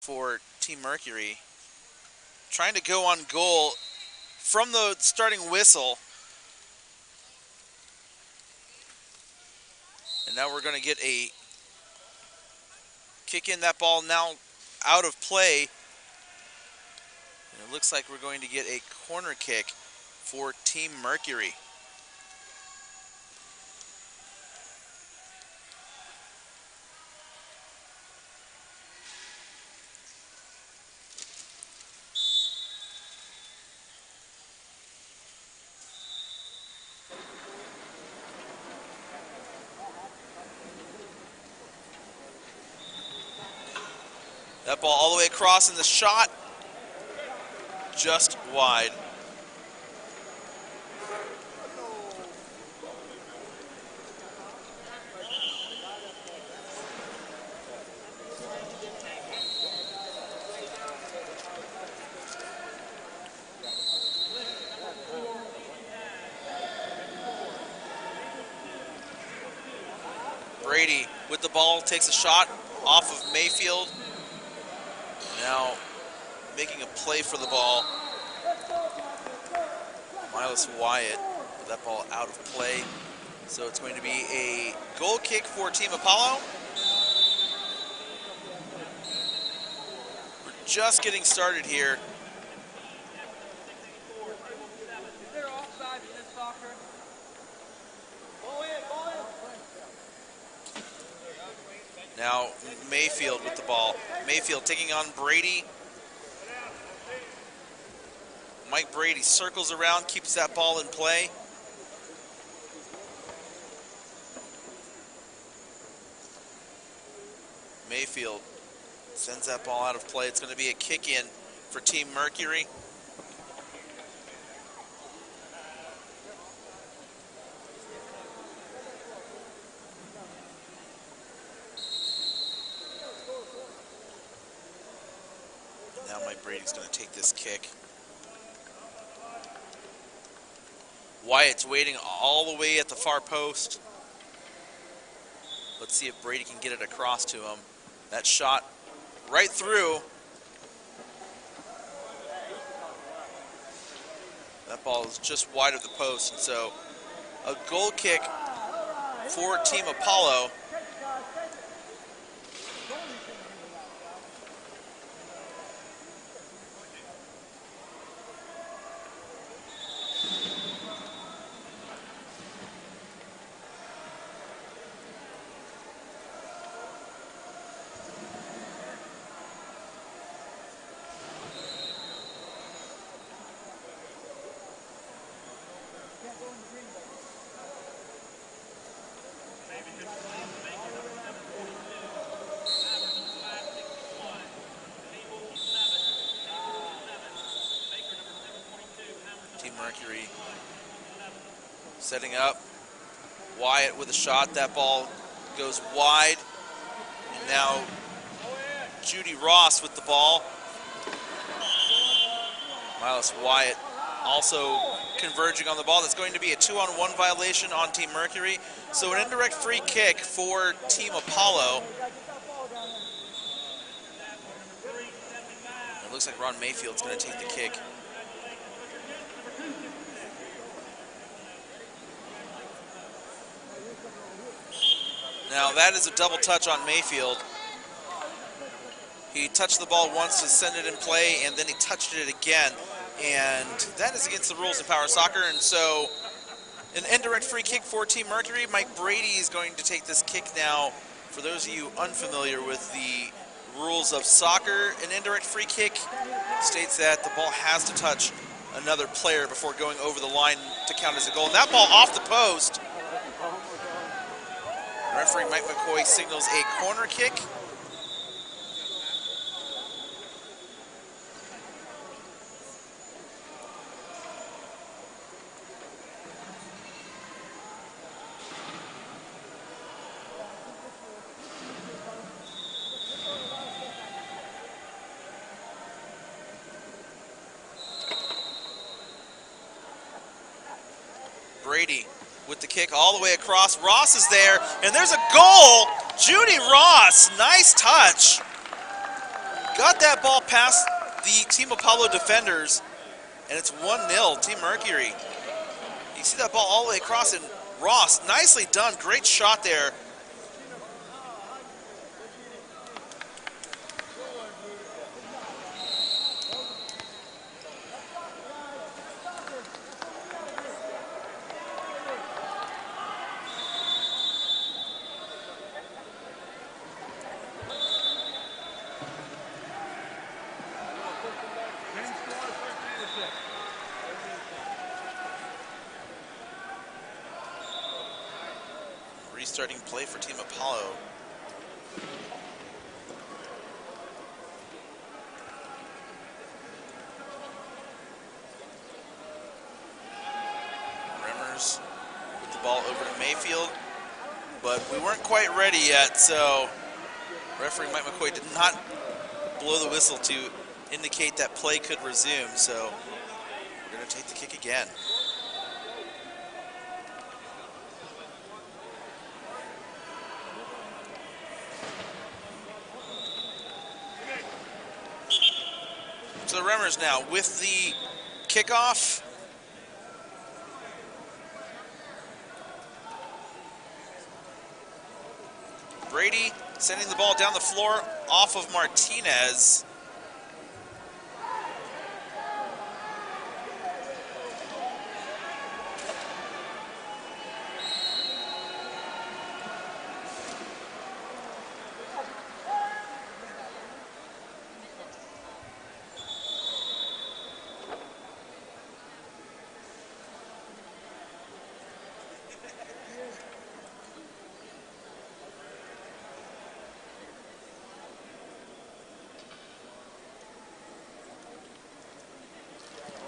for Team Mercury. Trying to go on goal from the starting whistle. And now we're going to get a kick in. That ball now out of play. And it looks like we're going to get a corner kick for Team Mercury. That ball all the way across, and the shot just wide. Brady with the ball takes a shot off of Mayfield. Now making a play for the ball, Miles Wyatt, with that ball out of play. So it's going to be a goal kick for Team Apollo. We're just getting started here. Now Mayfield with the ball. Mayfield taking on Brady. Mike Brady circles around, keeps that ball in play. Mayfield sends that ball out of play. It's going to be a kick in for Team Mercury. Now Mike Brady's going to take this kick. Wyatt's waiting all the way at the far post. Let's see if Brady can get it across to him. That shot right through. That ball is just wide of the post. So a goal kick for Team Apollo. Mercury setting up. Wyatt with a shot. That ball goes wide. And now Judy Ross with the ball. Miles Wyatt also converging on the ball. That's going to be a 2-on-1 violation on Team Mercury. So an indirect free kick for Team Apollo. It looks like Ron Mayfield's going to take the kick. Now that is a double touch on Mayfield. He touched the ball once to send it in play, and then he touched it again. And that is against the rules of power soccer. And so an indirect free kick for Team Mercury. Mike Brady is going to take this kick now. For those of you unfamiliar with the rules of soccer, an indirect free kick states that the ball has to touch another player before going over the line to count as a goal. And that ball off the post. Referee Mike McCoy signals a corner kick. Brady with the kick all the way across. Ross is there, and there's a goal. Judy Ross, nice touch. got that ball past the Team Apollo defenders, and it's 1-0 Team Mercury. You see that ball all the way across, and Ross, nicely done, great shot there. Restarting play for Team Apollo. Rimmers with the ball over to Mayfield, but we weren't quite ready yet, so referee Mike McCoy did not blow the whistle to indicate that play could resume, so we're going to take the kick again. So the Remmers now with the kickoff. Brady sending the ball down the floor off of Martinez.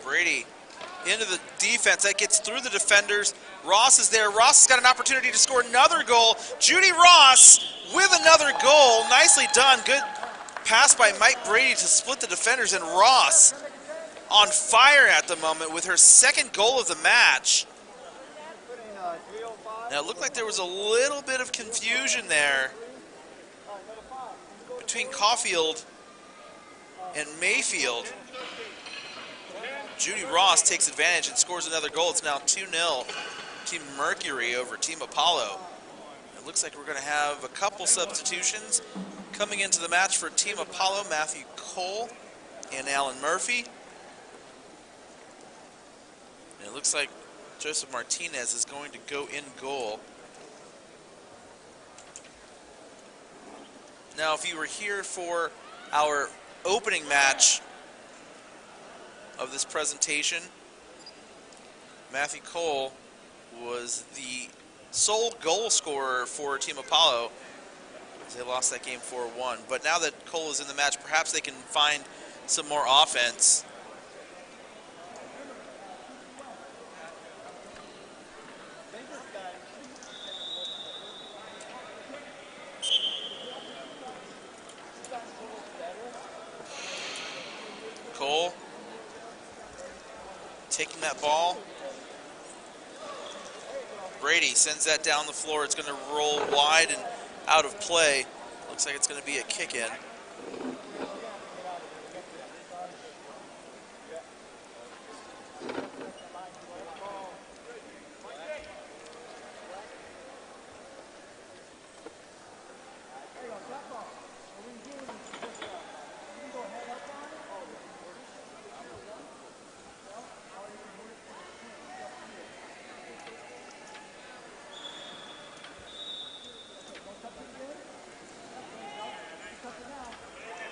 Brady into the defense. That gets through the defenders. Ross is there. Ross has got an opportunity to score another goal. Judy Ross with another goal. Nicely done. Good pass by Mike Brady to split the defenders. And Ross on fire at the moment with her second goal of the match. Now it looked like there was a little bit of confusion there between Caulfield and Mayfield. Judy Ross takes advantage and scores another goal. It's now 2-0 Team Mercury over Team Apollo. It looks like we're going to have a couple substitutions coming into the match for Team Apollo. Matthew Cole and Alan Murphy. And it looks like Joseph Martinez is going to go in goal. Now, if you were here for our opening match of this presentation, Matthew Cole was the sole goal scorer for Team Apollo as they lost that game 4-1. But now that Cole is in the match, perhaps they can find some more offense. Cole taking that ball. Brady sends that down the floor. It's going to roll wide and out of play. Looks like it's going to be a kick in.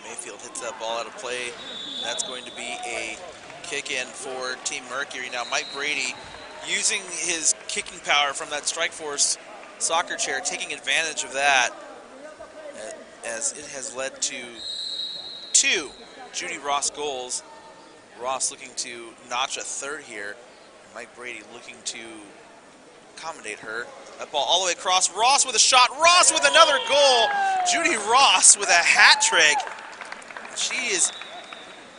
Mayfield hits that ball out of play. That's going to be a kick in for Team Mercury. Now Mike Brady using his kicking power from that Strike Force soccer chair, taking advantage of that as it has led to 2 Judy Ross goals. Ross looking to notch a third here. Mike Brady looking to accommodate her. That ball all the way across. Ross with a shot. Ross with another goal. Judy Ross with a hat trick. She is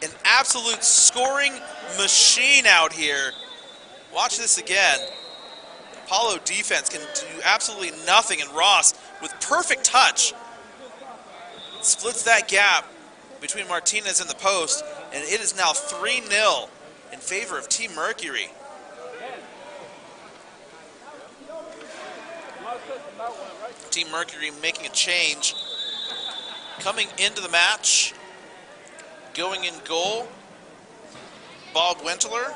an absolute scoring machine out here. Watch this again. Apollo defense can do absolutely nothing, and Ross with perfect touch splits that gap between Martinez and the post, and it is now 3-0 in favor of Team Mercury. Team Mercury making a change. Coming into the match, going in goal, Bob Wentler.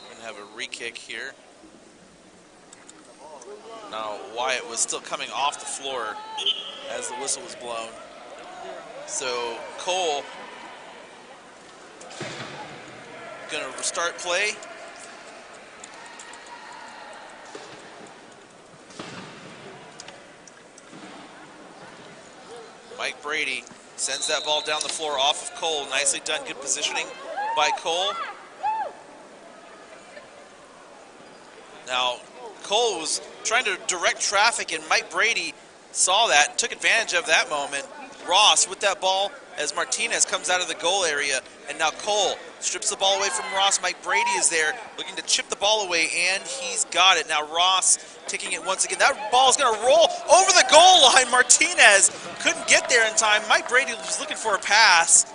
We're gonna have a re-kick here. Now Wyatt was still coming off the floor as the whistle was blown. So Cole gonna restart play. Mike Brady sends that ball down the floor off of Cole. Nicely done, good positioning by Cole. Now, Cole was trying to direct traffic, and Mike Brady saw that and took advantage of that moment. Ross with that ball as Martinez comes out of the goal area, and now Cole strips the ball away from Ross. Mike Brady is there looking to chip the ball away, and he's got it. Now Ross taking it once again. That ball is going to roll over the goal line. Martinez couldn't get there in time. Mike Brady was looking for a pass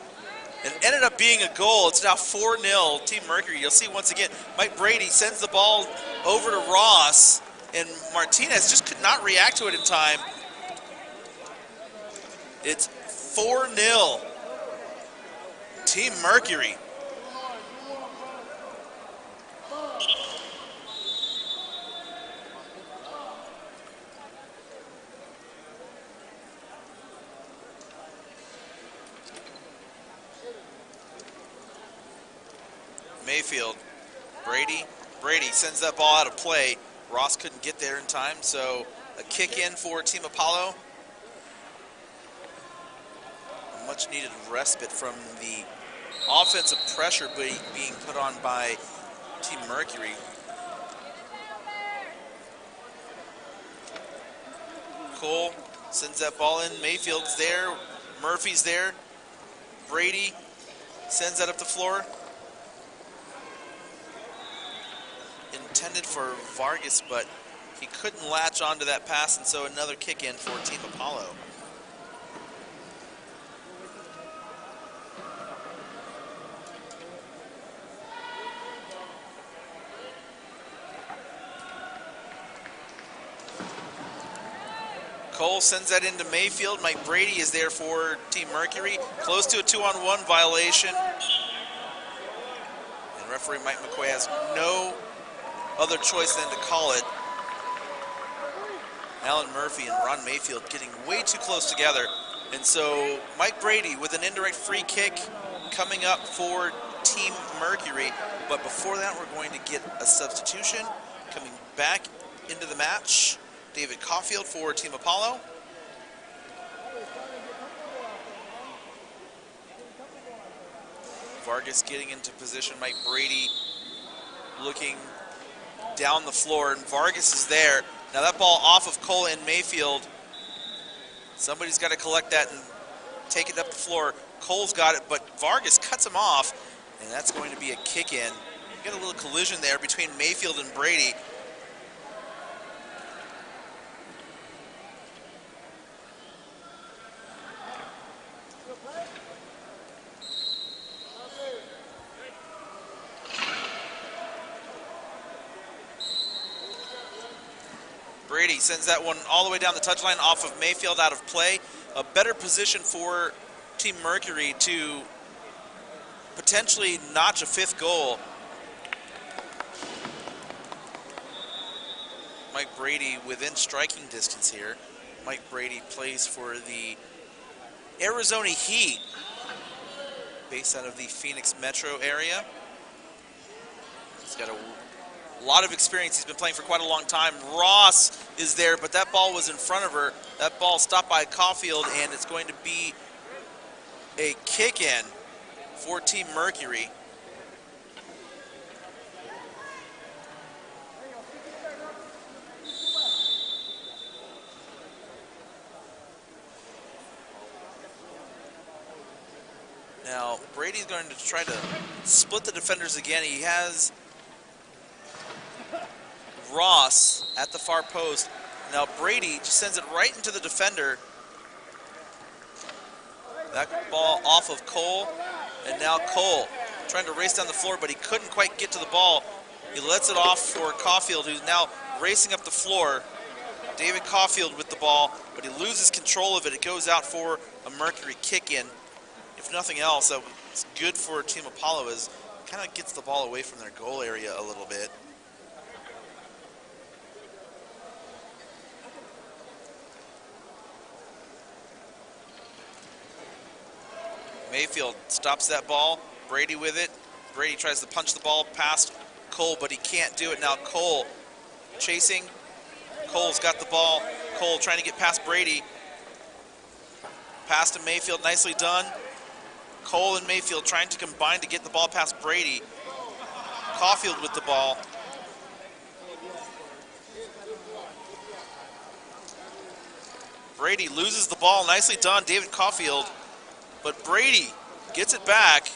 and ended up being a goal. It's now 4-0 Team Mercury. You'll see once again, Mike Brady sends the ball over to Ross, and Martinez just could not react to it in time. It's 4-0 Team Mercury. Mayfield, Brady sends that ball out of play. Ross couldn't get there in time, so a kick in for Team Apollo. A much needed respite from the offensive pressure being put on by Team Mercury. Cole sends that ball in. Mayfield's there. Murphy's there. Brady sends that up the floor. Intended for Vargas, but he couldn't latch onto that pass, and so another kick in for Team Apollo. Cole sends that into Mayfield. Mike Brady is there for Team Mercury. Close to a 2-on-1 violation. And referee Mike McQuay has no other choice than to call it. Alan Murphy and Ron Mayfield getting way too close together. And so Mike Brady with an indirect free kick coming up for Team Mercury. But before that, we're going to get a substitution coming back into the match. David Caulfield for Team Apollo. Vargas getting into position. Mike Brady looking down the floor, and Vargas is there. Now that ball off of Cole and Mayfield. Somebody's got to collect that and take it up the floor. Cole's got it, but Vargas cuts him off, and that's going to be a kick in. You got a little collision there between Mayfield and Brady. Brady sends that one all the way down the touchline off of Mayfield out of play. A better position for Team Mercury to potentially notch a fifth goal. Mike Brady within striking distance here. Mike Brady plays for the Arizona Heat, based out of the Phoenix metro area. He's got a lot of experience. He's been playing for quite a long time. Ross is there, but that ball was in front of her. That ball stopped by Caulfield, and it's going to be a kick in for Team Mercury. Now, Brady's going to try to split the defenders again. He has Ross at the far post. Now Brady just sends it right into the defender. That ball off of Cole, and now Cole trying to race down the floor, but he couldn't quite get to the ball. He lets it off for Caulfield, who's now racing up the floor. David Caulfield with the ball, but he loses control of it. It goes out for a Mercury kick-in. If nothing else, it's good for Team Apollo as it kind of gets the ball away from their goal area a little bit. Mayfield stops that ball. Brady with it. Brady tries to punch the ball past Cole, but he can't do it. Now Cole chasing. Cole's got the ball. Cole trying to get past Brady. Pass to Mayfield, nicely done. Cole and Mayfield trying to combine to get the ball past Brady. Caulfield with the ball. Brady loses the ball, nicely done, David Caulfield. But Brady gets it back.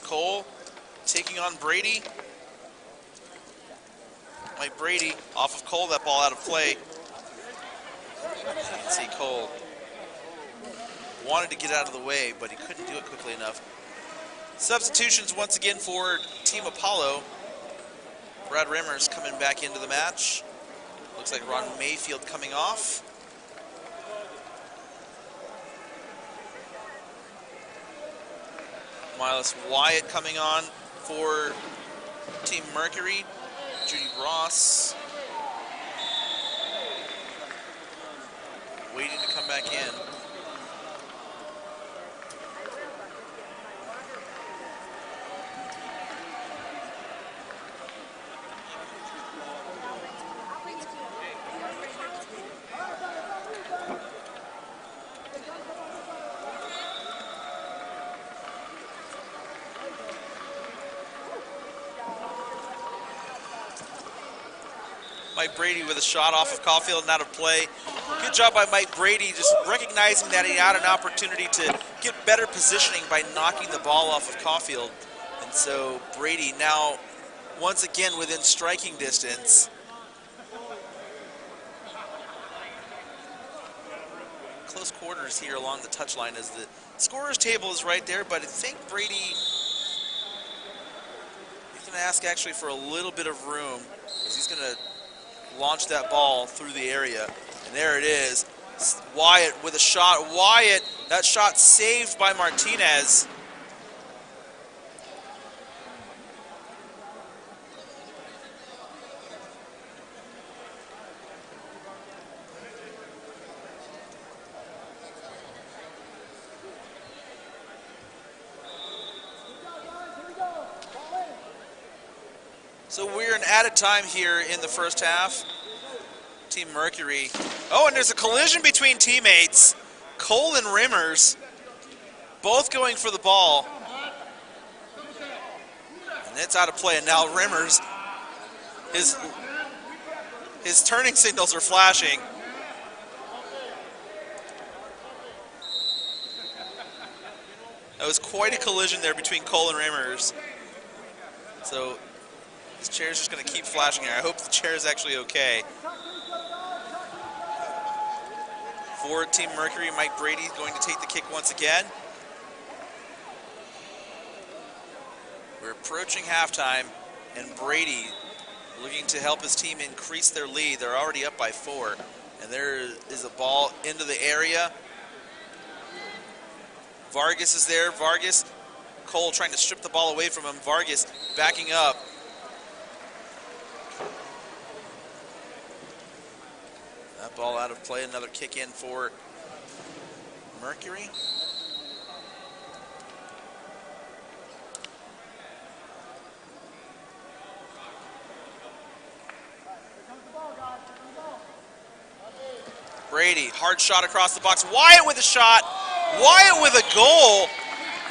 Cole taking on Brady. Mike Brady off of Cole, that ball out of play. You can see Cole wanted to get out of the way, but he couldn't do it quickly enough. Substitutions once again for Team Apollo. Brad Rimmers coming back into the match. Looks like Ron Mayfield coming off. Miles Wyatt coming on for Team Mercury. Judy Ross waiting to come back in. Mike Brady with a shot off of Caulfield and out of play. Good job by Mike Brady, just recognizing that he had an opportunity to get better positioning by knocking the ball off of Caulfield. And so Brady now once again within striking distance. Close quarters here along the touchline as the scorer's table is right there, but I think Brady is going to ask actually for a little bit of room because he's going to launch that ball through the area. And there it is. Wyatt with a shot. Wyatt, that shot saved by Martinez. So we're in added time here in the first half. Team Mercury. Oh, and there's a collision between teammates. Cole and Rimmers both going for the ball. And it's out of play. And now Rimmers, his turning signals are flashing. That was quite a collision there between Cole and Rimmers. So this chair's just going to keep flashing here. I hope the chair is actually okay. For Team Mercury, Mike Brady is going to take the kick once again. We're approaching halftime, and Brady looking to help his team increase their lead. They're already up by 4, and there is a ball into the area. Vargas is there. Vargas, Cole trying to strip the ball away from him. Vargas backing up. That ball out of play, another kick in for Mercury. Brady, hard shot across the box. Wyatt with a shot. Wyatt with a goal.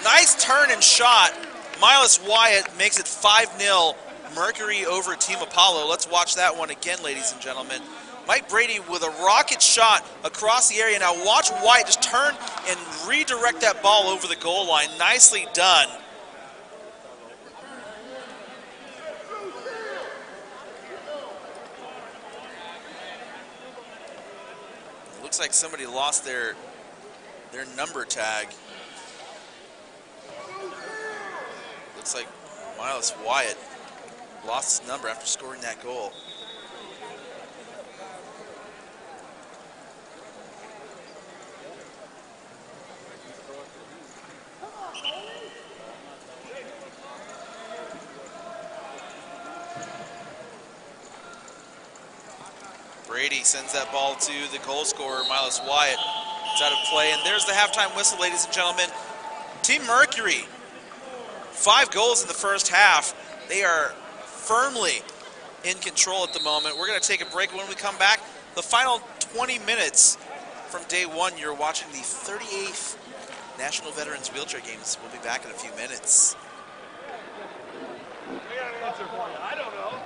Nice turn and shot. Miles Wyatt makes it 5-0. Mercury over Team Apollo. Let's watch that one again, ladies and gentlemen. Mike Brady with a rocket shot across the area. Now watch White just turn and redirect that ball over the goal line. Nicely done. It looks like somebody lost their number tag. Looks like Miles Wyatt lost his number after scoring that goal. Brady sends that ball to the goal scorer, Miles Wyatt. It's out of play, and there's the halftime whistle, ladies and gentlemen. Team Mercury, 5 goals in the first half. They are firmly in control at the moment. We're going to take a break. When we come back, the final 20 minutes from day one, you're watching the 38th National Veterans Wheelchair Games. We'll be back in a few minutes. I don't know.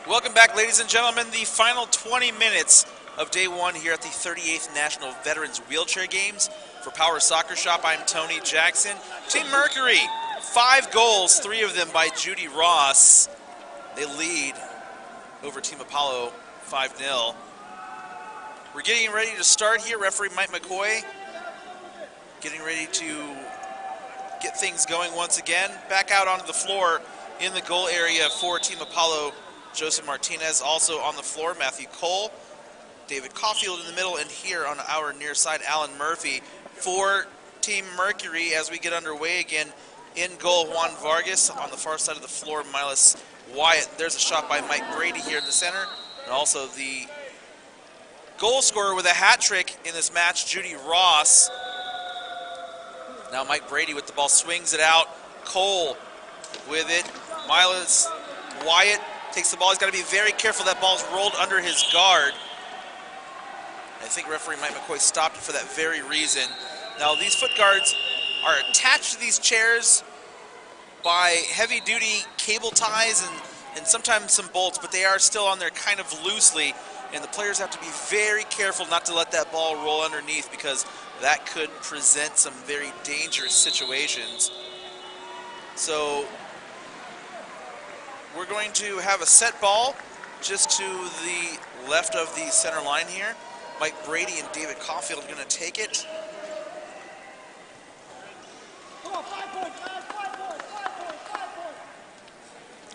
Welcome back, ladies and gentlemen. The final 20 minutes of day one here at the 38th National Veterans Wheelchair Games. For Power Soccer Shop, I'm Tony Jackson. Team Mercury, 5 goals, 3 of them by Judy Ross. They lead over Team Apollo 5-0. We're getting ready to start here. Referee Mike McCoy getting ready to get things going once again. Back out onto the floor in the goal area for Team Apollo, Joseph Martinez. Also on the floor, Matthew Cole, David Caulfield in the middle, and here on our near side, Alan Murphy. For Team Mercury, as we get underway again, in goal, Juan Vargas. On the far side of the floor, Miles Wyatt. There's a shot by Mike Brady here in the center. And also the goal scorer with a hat trick in this match, Judy Ross. Now Mike Brady with the ball, swings it out. Cole with it. Miles Wyatt takes the ball. He's got to be very careful. That ball's rolled under his guard. I think referee Mike McCoy stopped it for that very reason. Now these foot guards are attached to these chairs by heavy-duty cable ties and sometimes some bolts, but they are still on there kind of loosely, and the players have to be very careful not to let that ball roll underneath, because that could present some very dangerous situations. So we're going to have a set ball just to the left of the center line here. Mike Brady and David Caulfield are going to take it.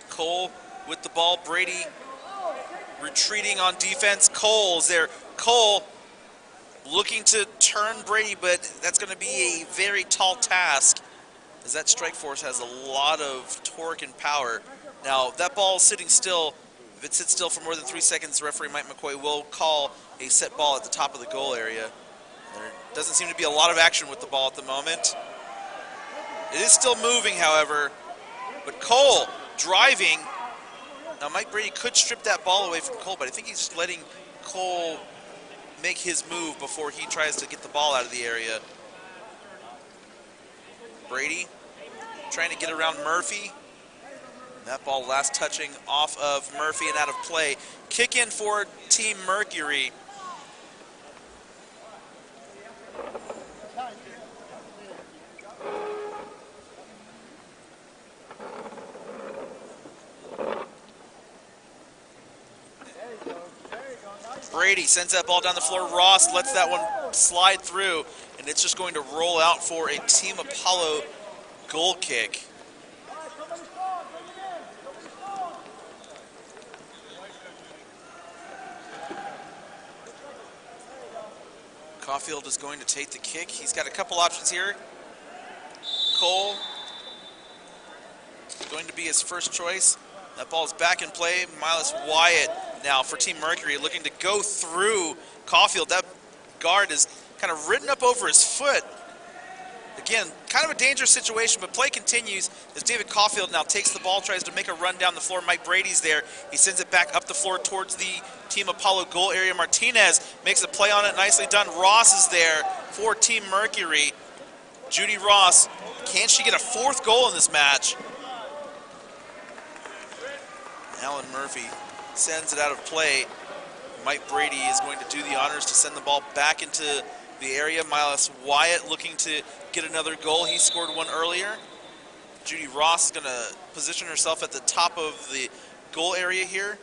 Cole with the ball. Brady retreating on defense. Cole's there. Cole looking to turn Brady, but that's going to be a very tall task, as that strike force has a lot of torque and power. Now, that ball is sitting still. If it sits still for more than 3 seconds, referee Mike McCoy will call a set ball at the top of the goal area. There doesn't seem to be a lot of action with the ball at the moment. It is still moving, however, but Cole driving. Now, Mike Brady could strip that ball away from Cole, but I think he's just letting Cole make his move before he tries to get the ball out of the area. Brady trying to get around Murphy. That ball last touching off of Murphy and out of play. Kick in for Team Mercury. Brady sends that ball down the floor. Ross lets that one slide through, and it's just going to roll out for a Team Apollo goal kick. Caulfield is going to take the kick. He's got a couple options here. Cole is going to be his first choice. That ball is back in play. Miles Wyatt now for Team Mercury looking to go through Caulfield. That guard is kind of ridden up over his foot. Again, kind of a dangerous situation, but play continues as David Caulfield now takes the ball, tries to make a run down the floor. Mike Brady's there. He sends it back up the floor towards the Team Apollo goal area. Martinez makes a play on it. Nicely done. Ross is there for Team Mercury. Judy Ross, can she get a 4th goal in this match? Alan Murphy sends it out of play. Mike Brady is going to do the honors to send the ball back into the area. Miles Wyatt looking to get another goal. He scored one earlier. Judy Ross is going to position herself at the top of the goal area here.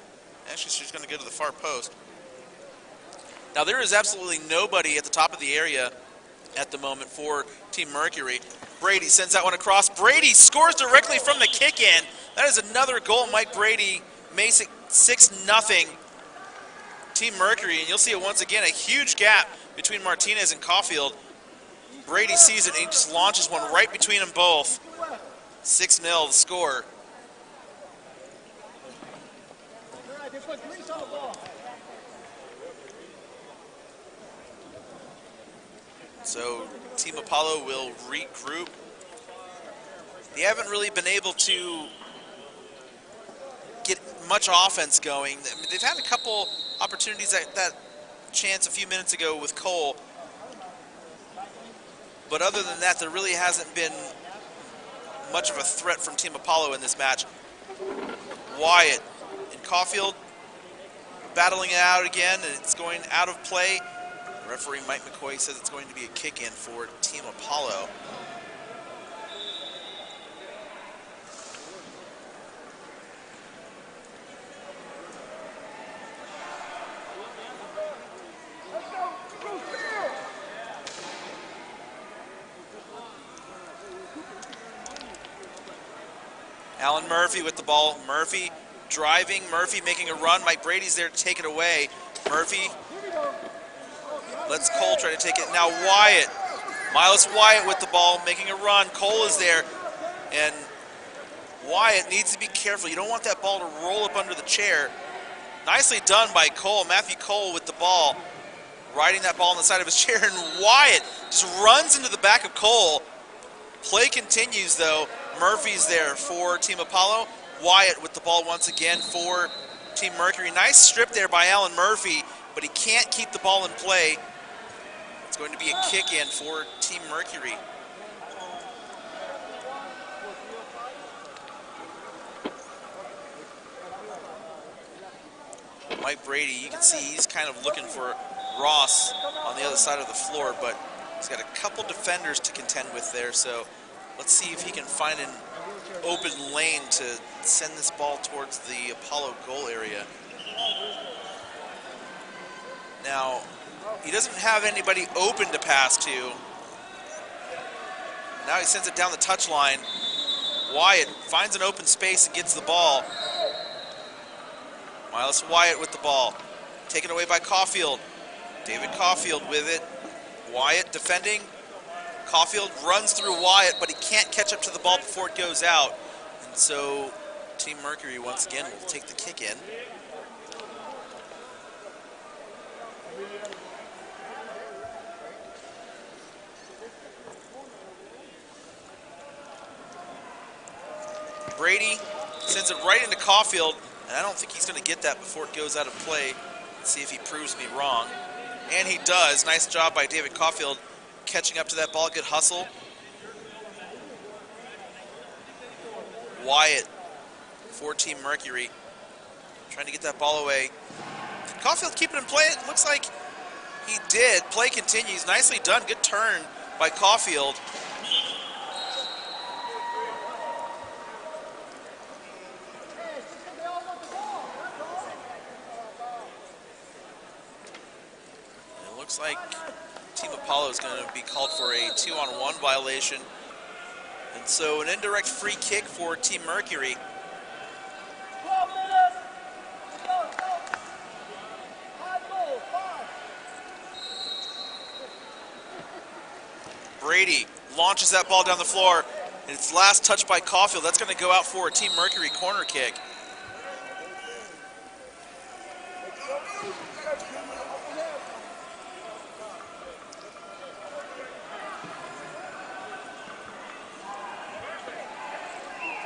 Actually, she's going to go to the far post. Now, there is absolutely nobody at the top of the area at the moment for Team Mercury. Brady sends that one across. Brady scores directly from the kick-in. That is another goal Mike Brady makes it 6-0 Team Mercury, and you'll see it once again, a huge gap between Martinez and Caulfield. Brady sees it and he just launches one right between them both. 6-0 the score. So Team Apollo will regroup. They haven't really been able to get much offense going. I mean, they've had a couple opportunities at that chance a few minutes ago with Cole. But other than that, there really hasn't been much of a threat from Team Apollo in this match. Wyatt and Caulfield battling it out again, and it's going out of play. Referee Mike McCoy says it's going to be a kick-in for Team Apollo. Alan Murphy with the ball. Murphy driving. Murphy making a run. Mike Brady's there to take it away. Murphy lets Cole try to take it. Now Wyatt. Miles Wyatt with the ball, making a run. Cole is there. And Wyatt needs to be careful. You don't want that ball to roll up under the chair. Nicely done by Cole. Matthew Cole with the ball, riding that ball on the side of his chair. And Wyatt just runs into the back of Cole. Play continues, though. Murphy's there for Team Apollo. Wyatt with the ball once again for Team Mercury. Nice strip there by Alan Murphy, but he can't keep the ball in play. It's going to be a kick-in for Team Mercury. Mike Brady, you can see he's kind of looking for Ross on the other side of the floor, but he's got a couple defenders to contend with there, so let's see if he can find an open lane to send this ball towards the Apollo goal area. Now, he doesn't have anybody open to pass to. Now he sends it down the touchline. Wyatt finds an open space and gets the ball. Miles Wyatt with the ball. Taken away by Caulfield. David Caulfield with it. Wyatt defending. Caulfield runs through Wyatt, but he can't catch up to the ball before it goes out. And so Team Mercury once again will take the kick in. Brady sends it right into Caulfield, and I don't think he's going to get that before it goes out of play. Let's see if he proves me wrong. And he does. Nice job by David Caulfield catching up to that ball. Good hustle. Wyatt for Team Mercury trying to get that ball away. Did Caulfield keep it in play? It looks like he did. Play continues. Nicely done. Good turn by Caulfield. Looks like Team Apollo is going to be called for a 2-on-1 violation. And so an indirect free kick for Team Mercury. Brady launches that ball down the floor, and it's last touched by Caulfield. That's going to go out for a Team Mercury corner kick.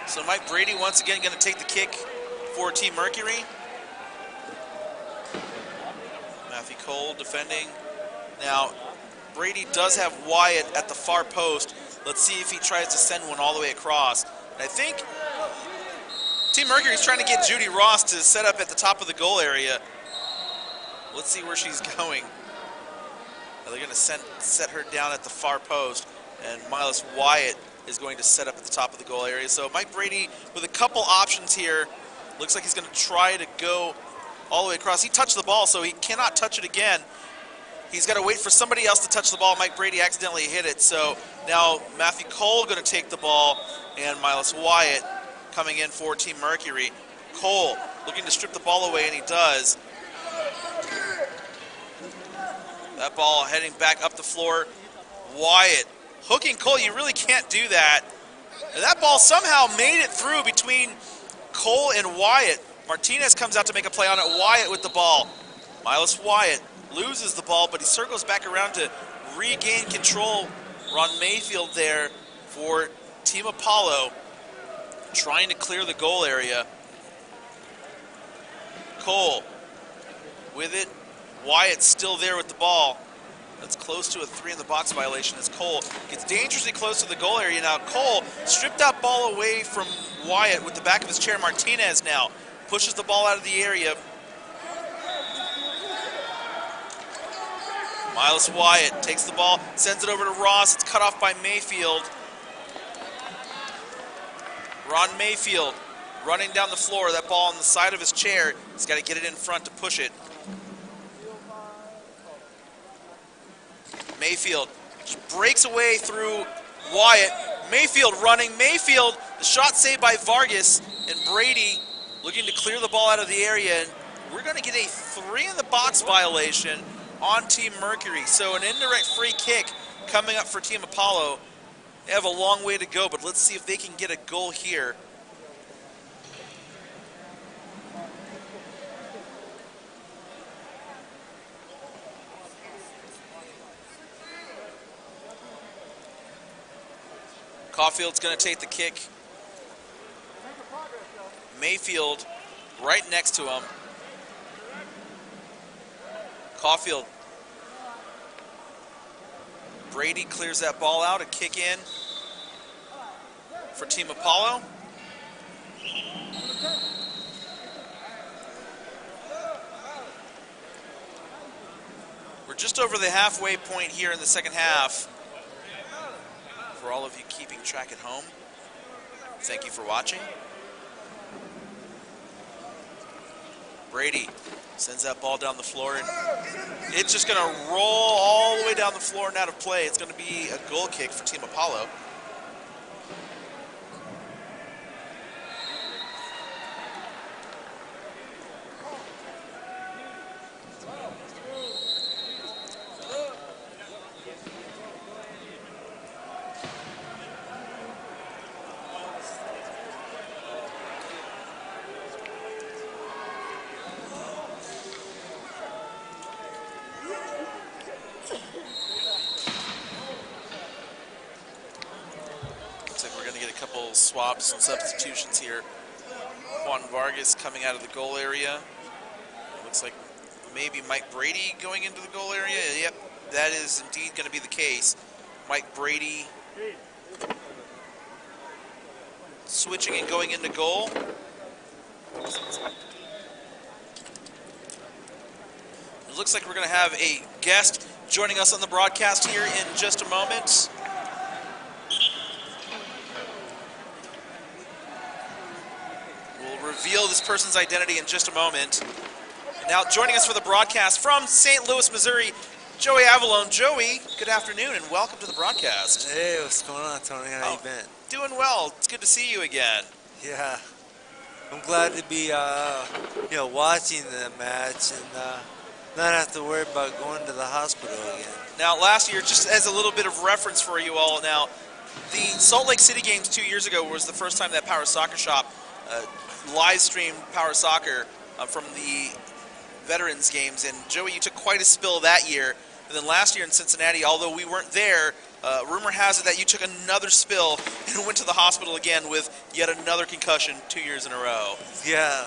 So Mike Brady once again going to take the kick for Team Mercury. Matthew Cole defending. Now, Brady does have Wyatt at the far post. Let's see if he tries to send one all the way across. And I think Team Mercury is trying to get Judy Ross to set up at the top of the goal area. Let's see where she's going. They're going to set her down at the far post, and Miles Wyatt is going to set up at the top of the goal area. So Mike Brady with a couple options here. Looks like he's going to try to go all the way across. He touched the ball, so he cannot touch it again. He's got to wait for somebody else to touch the ball. Mike Brady accidentally hit it. So now Matthew Cole going to take the ball, and Miles Wyatt coming in for Team Mercury. Cole looking to strip the ball away, and he does. That ball heading back up the floor. Wyatt hooking Cole. You really can't do that. And that ball somehow made it through between Cole and Wyatt. Martinez comes out to make a play on it. Wyatt with the ball. Miles Wyatt loses the ball, but he circles back around to regain control. Ron Mayfield there for Team Apollo, trying to clear the goal area. Cole with it. Wyatt's still there with the ball. That's close to a 3-in-the-box violation as Cole gets dangerously close to the goal area. Now Cole stripped that ball away from Wyatt with the back of his chair. Martinez now pushes the ball out of the area. Miles Wyatt takes the ball, sends it over to Ross. It's cut off by Mayfield. Ron Mayfield running down the floor. That ball on the side of his chair. He's got to get it in front to push it. Mayfield breaks away through Wyatt. Mayfield running. Mayfield, the shot saved by Vargas, and Brady looking to clear the ball out of the area. And we're going to get a 3-in-the-box violation on Team Mercury. So an indirect free kick coming up for Team Apollo. They have a long way to go, but let's see if they can get a goal here. Caulfield's going to take the kick. Mayfield right next to him. Caulfield. Brady clears that ball out, a kick in for Team Apollo. We're just over the halfway point here in the second half. For all of you keeping track at home, thank you for watching. Brady sends that ball down the floor, and it's just going to roll all the way down the floor and out of play. It's going to be a goal kick for Team Apollo. Swaps and substitutions here. Juan Vargas coming out of the goal area. It looks like maybe Mike Brady going into the goal area. Yep, that is indeed going to be the case. Mike Brady switching and going into goal. It looks like we're going to have a guest joining us on the broadcast here in just a moment. Reveal this person's identity in just a moment. And now joining us for the broadcast from St. Louis, Missouri, Joey Avalone. Joey, good afternoon and welcome to the broadcast. Hey, what's going on, Tony? How you been? Doing well. It's good to see you again. Yeah, I'm glad to be, watching the match and not have to worry about going to the hospital again. Now, last year, just as a little bit of reference for you all, now the Salt Lake City games 2 years ago was the first time that Power Soccer Shop live streamed Power Soccer from the Veterans games, and Joey, you took quite a spill that year. And then last year in Cincinnati, although we weren't there, rumor has it that you took another spill and went to the hospital again with yet another concussion 2 years in a row. Yeah.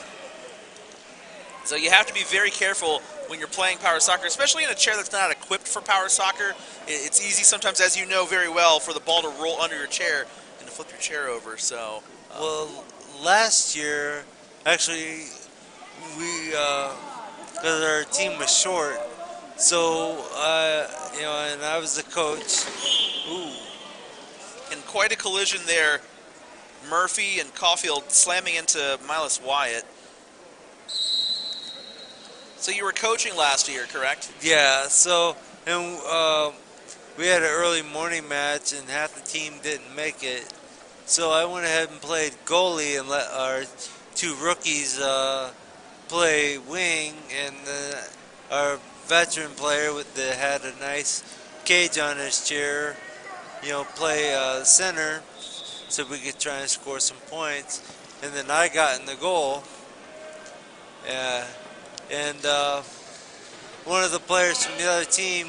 So you have to be very careful when you're playing Power Soccer, especially in a chair that's not equipped for Power Soccer. It's easy sometimes, as you know very well, for the ball to roll under your chair and to flip your chair over. So. Well, last year, actually, we, because our team was short, so, and I was the coach. Ooh. And quite a collision there. Murphy and Caulfield slamming into Miles Wyatt. So you were coaching last year, correct? Yeah, so, and we had an early morning match, and half the team didn't make it. So I went ahead and played goalie and let our two rookies play wing, and our veteran player that had a nice cage on his chair, play center, so we could try and score some points. And then I got in the goal, and one of the players from the other team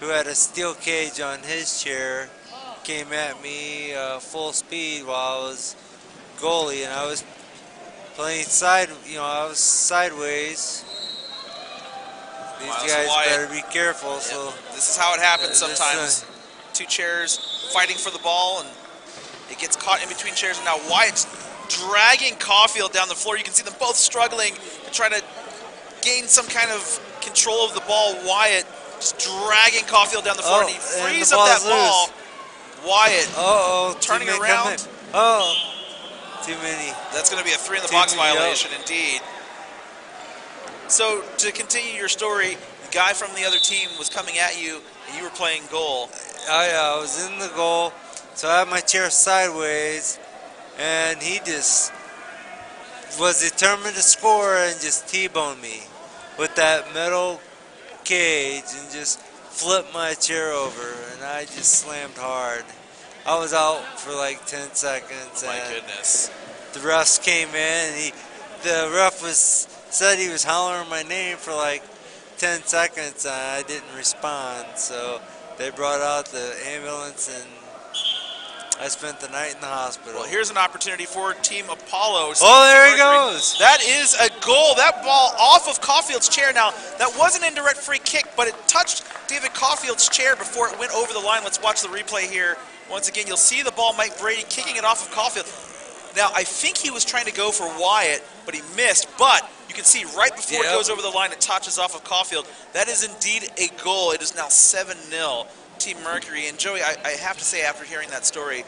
who had a steel cage on his chair came at me full speed while I was goalie, and I was playing I was sideways. These guys better be careful. Yep. So this is how it happens sometimes. This, Two chairs fighting for the ball, and it gets caught in between chairs. And now Wyatt's dragging Caulfield down the floor. You can see them both struggling to try to gain some kind of control of the ball. Wyatt just dragging Caulfield down the floor, and he frees up that ball. Wyatt turning around. Too many. That's going to be a 3-in-the-box violation, indeed. So to continue your story, the guy from the other team was coming at you, and you were playing goal. I was in the goal, so I had my chair sideways, and he just was determined to score and just T-boned me with that metal cage and just flipped my chair over, and I just slammed hard. I was out for like 10 seconds. Oh my goodness. The refs came in, and the ref said he was hollering my name for like 10 seconds, and I didn't respond. So they brought out the ambulance, and I spent the night in the hospital. Well, here's an opportunity for Team Apollo. Oh, there he goes. That is a goal. That ball off of Caulfield's chair. Now, that was an indirect free kick, but it touched David Caulfield's chair before it went over the line. Let's watch the replay here. Once again, you'll see the ball, Mike Brady kicking it off of Caulfield. Now, I think he was trying to go for Wyatt, but he missed. But you can see right before it goes over the line, it touches off of Caulfield. That is indeed a goal. It is now 7-0 Team Mercury. And Joey, I have to say, after hearing that story,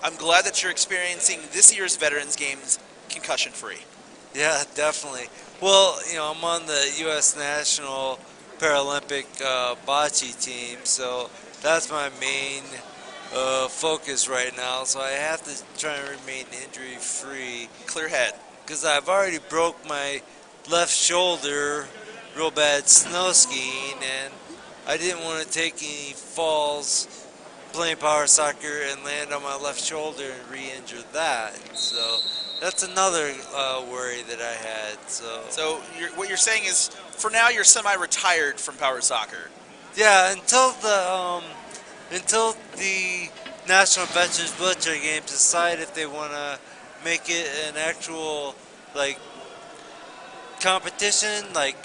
I'm glad that you're experiencing this year's Veterans Games concussion-free. Yeah, definitely. Well, I'm on the U.S. National Paralympic bocce team, so that's my main focus right now. So I have to try and remain injury-free. Clear head. Because I've already broke my left shoulder real bad snow skiing, and I didn't want to take any falls playing power soccer and land on my left shoulder and re-injure that. So that's another worry that I had. So what you're saying is, for now, you're semi-retired from power soccer. Yeah, until the National Veterans Wheelchair Games decide if they want to make it an actual competition, like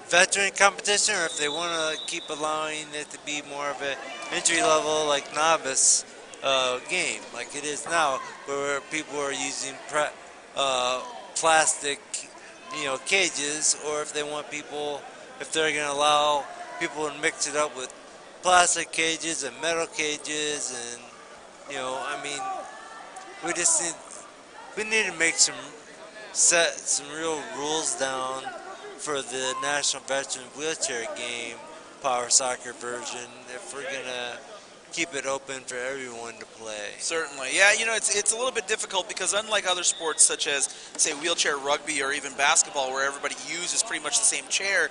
veteran competition, or if they want to keep allowing it to be more of an entry level, like novice game, like it is now, where people are using plastic, cages, or if they want if they're going to allow people to mix it up with plastic cages and metal cages, and we need to set some real rules down for the National Veteran Wheelchair Game power soccer version if we're gonna keep it open for everyone to play. Certainly, yeah. It's a little bit difficult because unlike other sports such as, say, wheelchair rugby or even basketball, where everybody uses pretty much the same chair,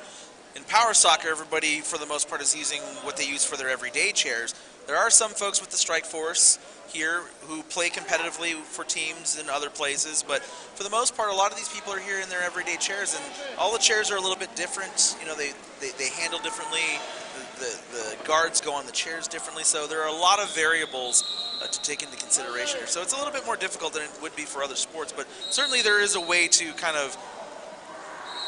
in power soccer, everybody for the most part is using what they use for their everyday chairs. There are some folks with the Strike Force here who play competitively for teams in other places, but for the most part, a lot of these people are here in their everyday chairs, and all the chairs are a little bit different. They handle differently. The guards go on the chairs differently, so there are a lot of variables to take into consideration here. So it's a little bit more difficult than it would be for other sports, but certainly there is a way to kind of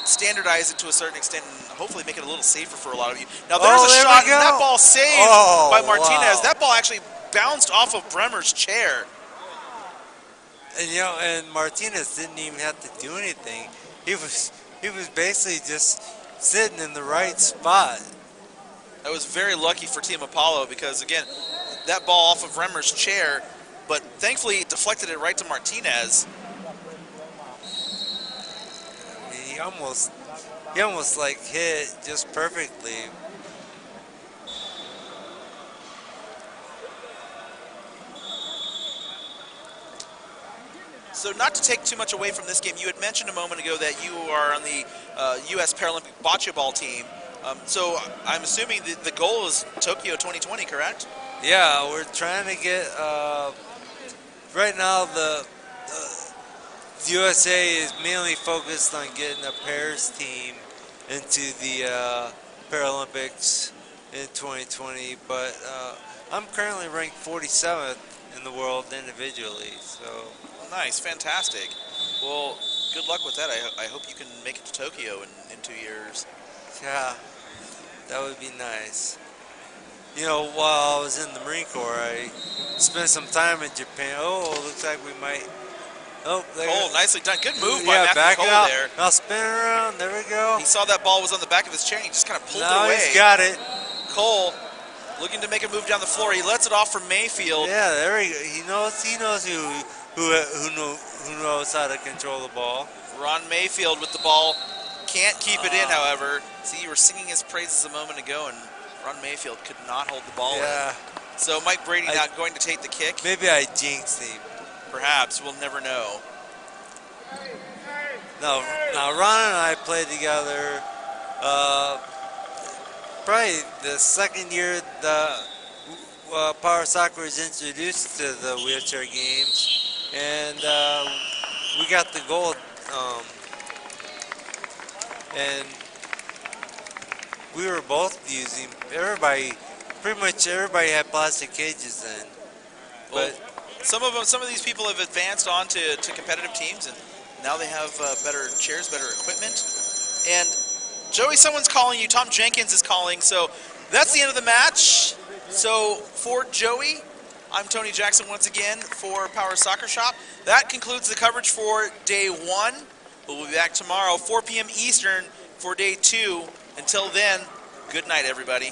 standardize it to a certain extent and hopefully make it a little safer for a lot of you. Now there's a shot, and that ball saved by Martinez. Wow. That ball actually bounced off of Bremer's chair. And and Martinez didn't even have to do anything. He was basically just sitting in the right spot. That was very lucky for Team Apollo because, again, that ball off of Bremer's chair, but thankfully it deflected it right to Martinez. I mean, he almost hit it just perfectly. So not to take too much away from this game, you had mentioned a moment ago that you are on the U.S. Paralympic bocce ball team. So I'm assuming the goal is Tokyo 2020, correct? Yeah, we're trying to get. Right now, the USA is mainly focused on getting a pairs team into the Paralympics in 2020, but I'm currently ranked 47th in the world individually. So Nice, fantastic. Well, good luck with that. I hope you can make it to Tokyo in 2 years. yeah, that would be nice. You know, while I was in the Marine Corps, I spent some time in Japan. Oh, looks like we might. Oh, there. Cole, nicely done. Good move by Yeah, Matthew back Cole it out. there. Now spin around. There we go. He saw that ball was on the back of his chair and he just kind of pulled Now it away. he's got it. Cole looking to make a move down the floor. He lets it off from Mayfield. Yeah, there he go. He knows who knows how to control the ball. Ron Mayfield with the ball. Can't keep it in, however. See, you were singing his praises a moment ago, and Ron Mayfield could not hold the ball Yeah. in. So Mike Brady not going to take the kick. Maybe I jinxed him. Perhaps. We'll never know. No, now Ron and I played together. Probably the second year the power soccer was introduced to the wheelchair games, and we got the gold. And we were both using pretty much everybody had plastic cages then. Well, But some of these people have advanced on to competitive teams, and now they have better chairs, better equipment. And Joey, someone's calling you. Tom Jenkins is calling. So that's the end of the match. So for Joey, I'm Tony Jackson once again for Power Soccer Shop. That concludes the coverage for day 1. We'll be back tomorrow, 4 p.m. Eastern, for day 2. Until then, good night, everybody.